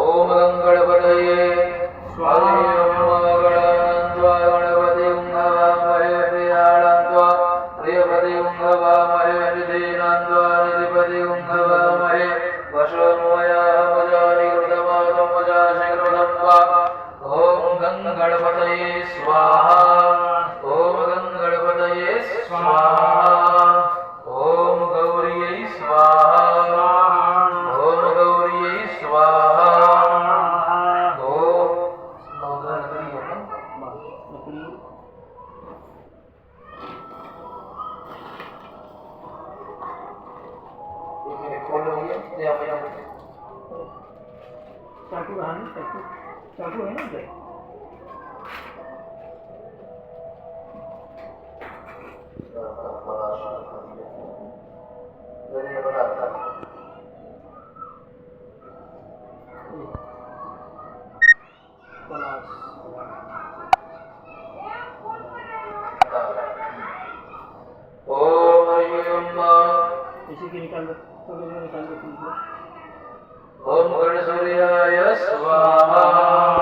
ओम गणपतये स्वाहा गणपति उंगवामहे प्रियाणन्त्वा प्रियपति उंगवामहे निधीनान्त्वा निधिपति उंगवामहे वशोन्मया मजानि कृतमानं मजाशकृतम्वा ओम गणपतये स्वाहा ओम गणपतये स्वाहा ओम गौरियै स्वाहा ओम गौरियै स्वाहा ओम चाकू है ना इधर? ओम हरिओम इसी के निकाल दो, निकाल दो। ओम गणसूर्याय स्वाहा